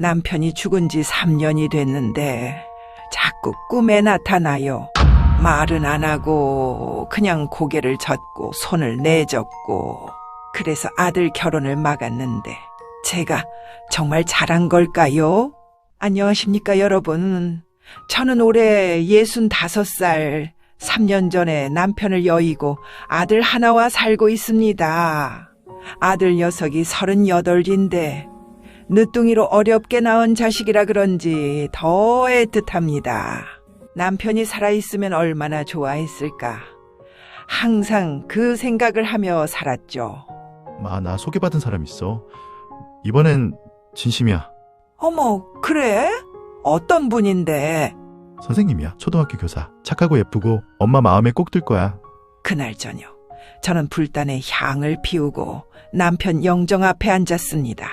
남편이 죽은 지 3년이 됐는데 자꾸 꿈에 나타나요. 말은 안 하고 그냥 고개를 젓고 손을 내젓고, 그래서 아들 결혼을 막았는데 제가 정말 잘한 걸까요? 안녕하십니까 여러분. 저는 올해 65살, 3년 전에 남편을 여의고 아들 하나와 살고 있습니다. 아들 녀석이 38인데 늦둥이로 어렵게 낳은 자식이라 그런지 더 애틋합니다. 남편이 살아있으면 얼마나 좋아했을까. 항상 그 생각을 하며 살았죠. 나 소개받은 사람 있어. 이번엔 진심이야. 어머, 그래? 어떤 분인데? 선생님이야. 초등학교 교사. 착하고 예쁘고 엄마 마음에 꼭 들 거야. 그날 저녁, 저는 불단에 향을 피우고 남편 영정 앞에 앉았습니다.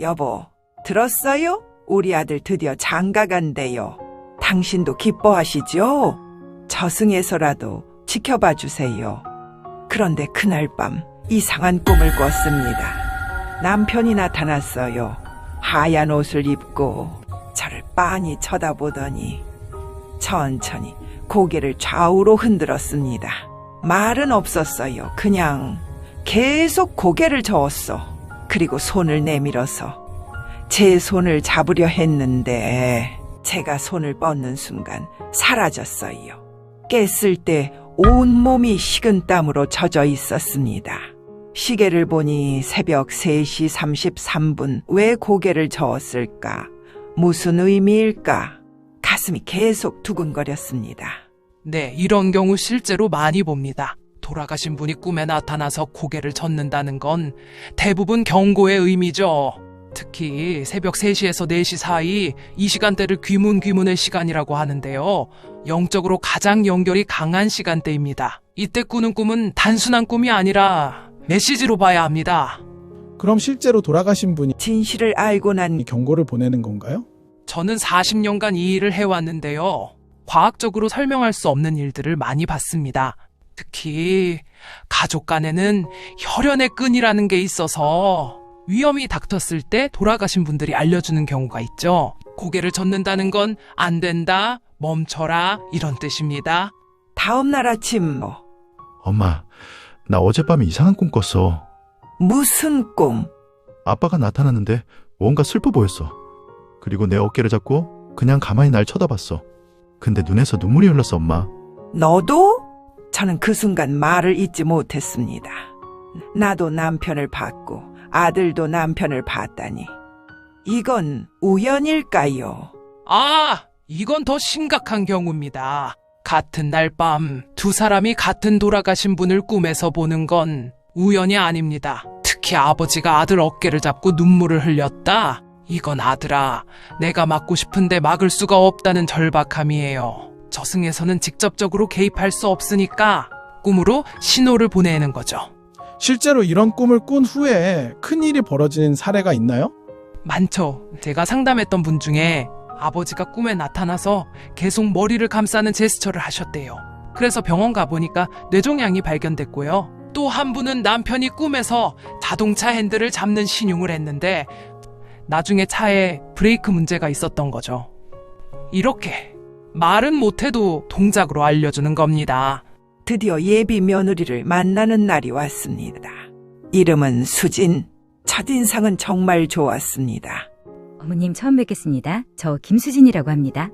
여보, 들었어요? 우리 아들 드디어 장가 간대요. 당신도 기뻐하시죠? 저승에서라도 지켜봐 주세요. 그런데 그날 밤 이상한 꿈을 꿨습니다. 남편이 나타났어요. 하얀 옷을 입고 저를 빤히 쳐다보더니 천천히 고개를 좌우로 흔들었습니다. 말은 없었어요. 그냥 계속 고개를 저었어. 그리고 손을 내밀어서 제 손을 잡으려 했는데 제가 손을 뻗는 순간 사라졌어요. 깼을 때 온몸이 식은땀으로 젖어 있었습니다. 시계를 보니 새벽 3시 33분. 왜 고개를 저었을까? 무슨 의미일까? 가슴이 계속 두근거렸습니다. 네, 이런 경우 실제로 많이 봅니다. 돌아가신 분이 꿈에 나타나서 고개를 젓는다는 건 대부분 경고의 의미죠. 특히 새벽 3시에서 4시 사이, 이 시간대를 귀문의 시간이라고 하는데요. 영적으로 가장 연결이 강한 시간대입니다. 이때 꾸는 꿈은 단순한 꿈이 아니라 메시지로 봐야 합니다. 그럼 실제로 돌아가신 분이 진실을 알고 난 경고를 보내는 건가요? 저는 40년간 이 일을 해왔는데요. 과학적으로 설명할 수 없는 일들을 많이 봤습니다. 특히 가족 간에는 혈연의 끈이라는 게 있어서 위험이 닥쳤을 때 돌아가신 분들이 알려주는 경우가 있죠. 고개를 젓는다는 건 안 된다, 멈춰라, 이런 뜻입니다. 다음 날 아침 엄마, 나 어젯밤에 이상한 꿈 꿨어. 무슨 꿈? 아빠가 나타났는데 뭔가 슬퍼 보였어. 그리고 내 어깨를 잡고 그냥 가만히 날 쳐다봤어. 근데 눈에서 눈물이 흘렀어, 엄마. 너도? 저는 그 순간 말을 잇지 못했습니다. 나도 남편을 봤고 아들도 남편을 봤다니. 이건 우연일까요? 이건 더 심각한 경우입니다. 같은 날 밤 두 사람이 같은 돌아가신 분을 꿈에서 보는 건 우연이 아닙니다. 특히 아버지가 아들 어깨를 잡고 눈물을 흘렸다. 이건 아들아, 내가 막고 싶은데 막을 수가 없다는 절박함이에요. 저승에서는 직접적으로 개입할 수 없으니까 꿈으로 신호를 보내는 거죠. 실제로 이런 꿈을 꾼 후에 큰일이 벌어진 사례가 있나요? 많죠. 제가 상담했던 분 중에 아버지가 꿈에 나타나서 계속 머리를 감싸는 제스처를 하셨대요. 그래서 병원 가보니까 뇌종양이 발견됐고요. 또 한 분은 남편이 꿈에서 자동차 핸들을 잡는 신용을 했는데 나중에 차에 브레이크 문제가 있었던 거죠. 이렇게 말은 못해도 동작으로 알려주는 겁니다. 드디어 예비 며느리를 만나는 날이 왔습니다. 이름은 수진. 첫인상은 정말 좋았습니다. 어머님 처음 뵙겠습니다. 저 김수진이라고 합니다.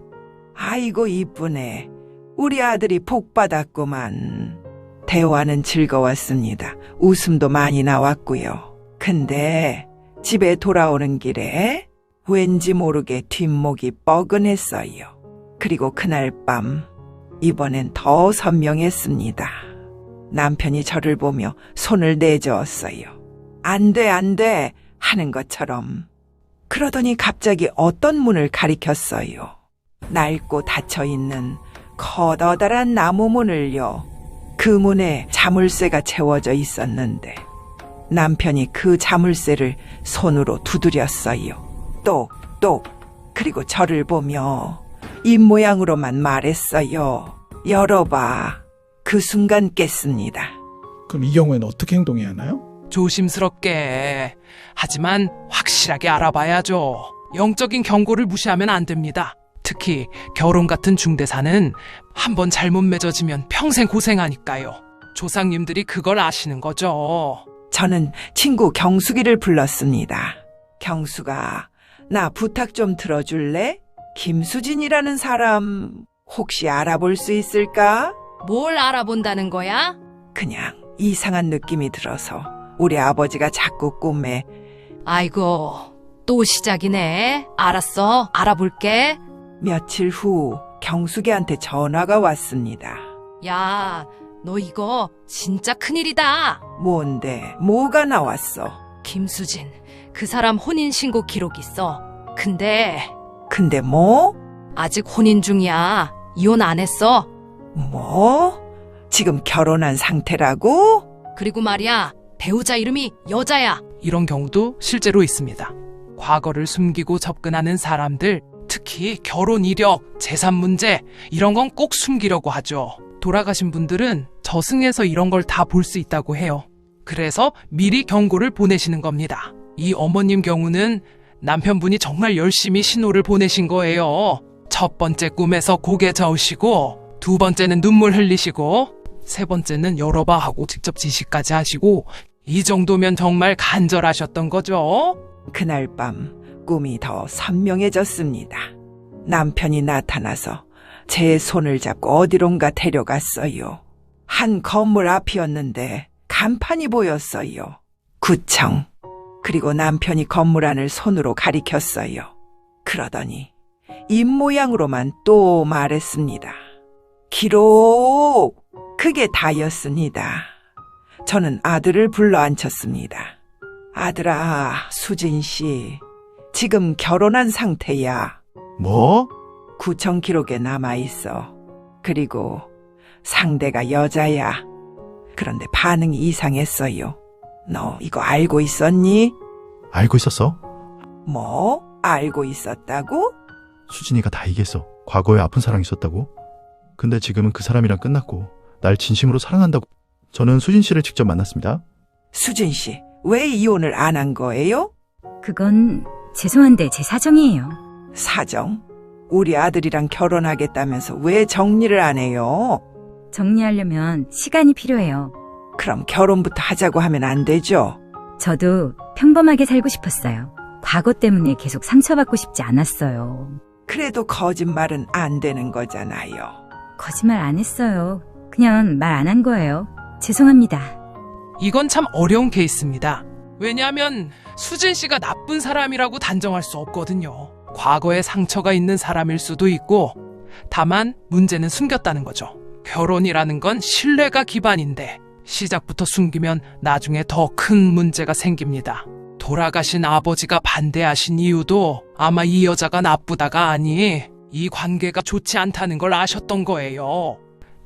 아이고 이쁘네. 우리 아들이 복 받았구만. 대화는 즐거웠습니다. 웃음도 많이 나왔고요. 근데 집에 돌아오는 길에 왠지 모르게 뒷목이 뻐근했어요. 그리고 그날 밤 이번엔 더 선명했습니다. 남편이 저를 보며 손을 내저었어요. 안 돼, 안 돼 하는 것처럼. 그러더니 갑자기 어떤 문을 가리켰어요. 낡고 닫혀있는 커다란 나무 문을요. 그 문에 자물쇠가 채워져 있었는데 남편이 그 자물쇠를 손으로 두드렸어요. 똑똑. 그리고 저를 보며 입모양으로만 말했어요. 열어봐. 그 순간 깼습니다. 그럼 이 경우에는 어떻게 행동해야 하나요? 조심스럽게, 하지만 확실하게 알아봐야죠. 영적인 경고를 무시하면 안 됩니다. 특히 결혼 같은 중대사는 한번 잘못 맺어지면 평생 고생하니까요. 조상님들이 그걸 아시는 거죠. 저는 친구 경숙이를 불렀습니다. 경숙아, 나 부탁 좀 들어줄래? 김수진이라는 사람 혹시 알아볼 수 있을까? 뭘 알아본다는 거야? 그냥 이상한 느낌이 들어서 우리 아버지가 자꾸 꿈에 아이고, 또 시작이네. 알았어, 알아볼게. 며칠 후 경숙이한테 전화가 왔습니다. 야, 너 이거 진짜 큰일이다. 뭔데? 뭐가 나왔어? 김수진, 그 사람 혼인신고 기록 있어. 근데 근데 뭐? 아직 혼인 중이야. 이혼 안 했어. 뭐? 지금 결혼한 상태라고? 그리고 말이야, 배우자 이름이 여자야. 이런 경우도 실제로 있습니다. 과거를 숨기고 접근하는 사람들, 특히 결혼 이력, 재산 문제, 이런 건 꼭 숨기려고 하죠. 돌아가신 분들은 저승에서 이런 걸 다 볼 수 있다고 해요. 그래서 미리 경고를 보내시는 겁니다. 이 어머님 경우는 남편분이 정말 열심히 신호를 보내신 거예요. 첫 번째 꿈에서 고개 저으시고, 두 번째는 눈물 흘리시고, 세 번째는 열어봐 하고 직접 지시까지 하시고, 이 정도면 정말 간절하셨던 거죠. 그날 밤 꿈이 더 선명해졌습니다. 남편이 나타나서 제 손을 잡고 어디론가 데려갔어요. 한 건물 앞이었는데 간판이 보였어요. 구청. 그리고 남편이 건물 안을 손으로 가리켰어요. 그러더니 입모양으로만 또 말했습니다. 기록! 그게 다였습니다. 저는 아들을 불러 앉혔습니다. 아들아, 수진 씨, 지금 결혼한 상태야. 뭐? 구청 기록에 남아있어. 그리고 상대가 여자야. 그런데 반응이 이상했어요. 너 이거 알고 있었니? 알고 있었어? 뭐? 알고 있었다고? 수진이가 다 얘기했어. 과거에 아픈 사랑이 있었다고. 근데 지금은 그 사람이랑 끝났고 날 진심으로 사랑한다고. 저는 수진 씨를 직접 만났습니다. 수진 씨, 왜 이혼을 안 한 거예요? 그건 죄송한데 제 사정이에요. 사정? 우리 아들이랑 결혼하겠다면서 왜 정리를 안 해요? 정리하려면 시간이 필요해요. 그럼 결혼부터 하자고 하면 안 되죠? 저도 평범하게 살고 싶었어요. 과거 때문에 계속 상처받고 싶지 않았어요. 그래도 거짓말은 안 되는 거잖아요. 거짓말 안 했어요. 그냥 말 안 한 거예요. 죄송합니다. 이건 참 어려운 케이스입니다. 왜냐하면 수진 씨가 나쁜 사람이라고 단정할 수 없거든요. 과거에 상처가 있는 사람일 수도 있고, 다만 문제는 숨겼다는 거죠. 결혼이라는 건 신뢰가 기반인데 시작부터 숨기면 나중에 더 큰 문제가 생깁니다. 돌아가신 아버지가 반대하신 이유도 아마 이 여자가 나쁘다가 아니, 이 관계가 좋지 않다는 걸 아셨던 거예요.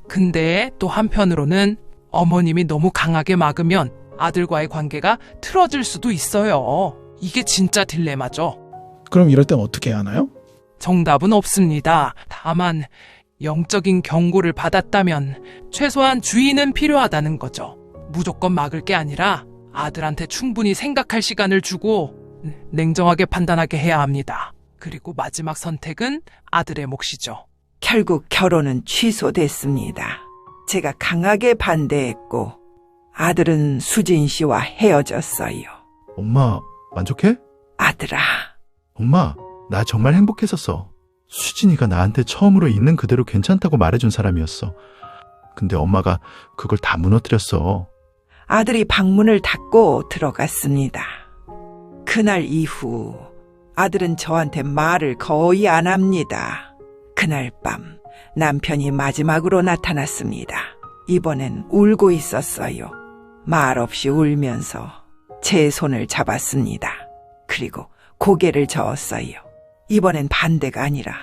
근데 또 한편으로는 어머님이 너무 강하게 막으면 아들과의 관계가 틀어질 수도 있어요. 이게 진짜 딜레마죠. 그럼 이럴 땐 어떻게 해야 하나요? 정답은 없습니다. 다만 영적인 경고를 받았다면 최소한 주의는 필요하다는 거죠. 무조건 막을 게 아니라 아들한테 충분히 생각할 시간을 주고 냉정하게 판단하게 해야 합니다. 그리고 마지막 선택은 아들의 몫이죠. 결국 결혼은 취소됐습니다. 제가 강하게 반대했고 아들은 수진 씨와 헤어졌어요. 엄마, 만족해? 아들아, 엄마, 나 정말 행복했었어. 수진이가 나한테 처음으로 있는 그대로 괜찮다고 말해준 사람이었어. 근데 엄마가 그걸 다 무너뜨렸어. 아들이 방문을 닫고 들어갔습니다. 그날 이후 아들은 저한테 말을 거의 안 합니다. 그날 밤 남편이 마지막으로 나타났습니다. 이번엔 울고 있었어요. 말없이 울면서 제 손을 잡았습니다. 그리고 고개를 저었어요. 이번엔 반대가 아니라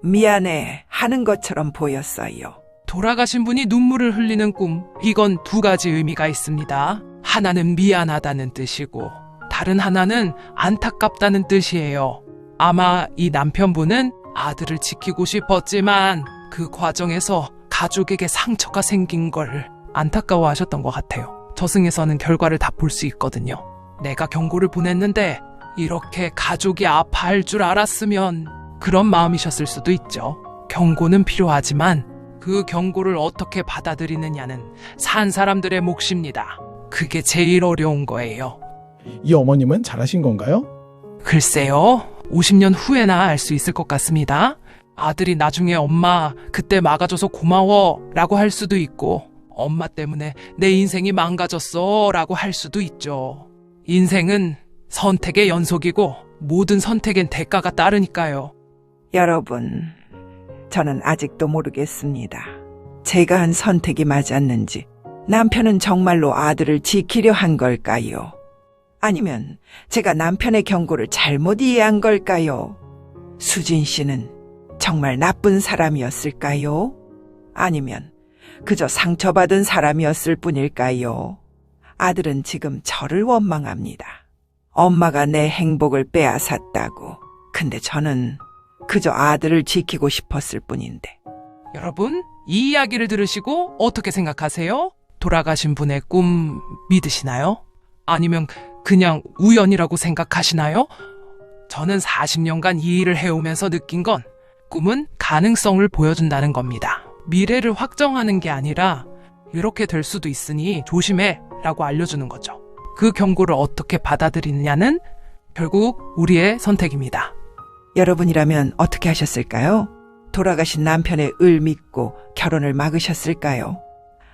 미안해 하는 것처럼 보였어요. 돌아가신 분이 눈물을 흘리는 꿈, 이건 두 가지 의미가 있습니다. 하나는 미안하다는 뜻이고 다른 하나는 안타깝다는 뜻이에요. 아마 이 남편분은 아들을 지키고 싶었지만 그 과정에서 가족에게 상처가 생긴 걸 안타까워하셨던 것 같아요. 저승에서는 결과를 다 볼 수 있거든요. 내가 경고를 보냈는데 이렇게 가족이 아파할 줄 알았으면 그런 마음이셨을 수도 있죠. 경고는 필요하지만 그 경고를 어떻게 받아들이느냐는 산 사람들의 몫입니다. 그게 제일 어려운 거예요. 이 어머님은 잘하신 건가요? 글쎄요, 50년 후에나 알 수 있을 것 같습니다. 아들이 나중에 엄마, 그때 막아줘서 고마워 라고 할 수도 있고, 엄마 때문에 내 인생이 망가졌어 라고 할 수도 있죠. 인생은 선택의 연속이고, 모든 선택엔 대가가 따르니까요. 여러분, 저는 아직도 모르겠습니다. 제가 한 선택이 맞았는지, 남편은 정말로 아들을 지키려 한 걸까요? 아니면 제가 남편의 경고를 잘못 이해한 걸까요? 수진 씨는 정말 나쁜 사람이었을까요? 아니면 그저 상처받은 사람이었을 뿐일까요? 아들은 지금 저를 원망합니다. 엄마가 내 행복을 빼앗았다고. 근데 저는 그저 아들을 지키고 싶었을 뿐인데. 여러분, 이 이야기를 들으시고 어떻게 생각하세요? 돌아가신 분의 꿈 믿으시나요? 아니면 그냥 우연이라고 생각하시나요? 저는 40년간 이 일을 해오면서 느낀 건 꿈은 가능성을 보여준다는 겁니다. 미래를 확정하는 게 아니라 이렇게 될 수도 있으니 조심해 라고 알려주는 거죠. 그 경고를 어떻게 받아들이느냐는 결국 우리의 선택입니다. 여러분이라면 어떻게 하셨을까요? 돌아가신 남편의 을 믿고 결혼을 막으셨을까요?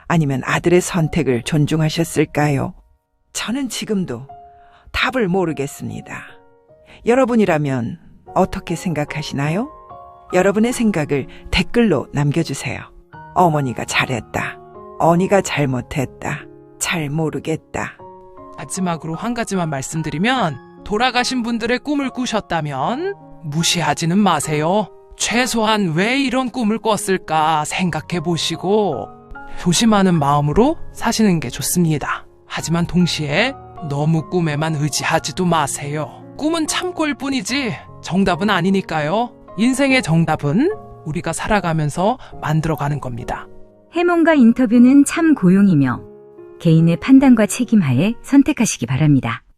아니면 아들의 선택을 존중하셨을까요? 저는 지금도 답을 모르겠습니다. 여러분이라면 어떻게 생각하시나요? 여러분의 생각을 댓글로 남겨주세요. 어머니가 잘했다. 언니가 잘못했다. 잘 모르겠다. 마지막으로 한 가지만 말씀드리면 돌아가신 분들의 꿈을 꾸셨다면 무시하지는 마세요. 최소한 왜 이런 꿈을 꿨을까 생각해 보시고 조심하는 마음으로 사시는 게 좋습니다. 하지만 동시에 너무 꿈에만 의지하지도 마세요. 꿈은 참고일 뿐이지 정답은 아니니까요. 인생의 정답은 우리가 살아가면서 만들어가는 겁니다. 해몽과 인터뷰는 참 고용이며 개인의 판단과 책임하에 선택하시기 바랍니다.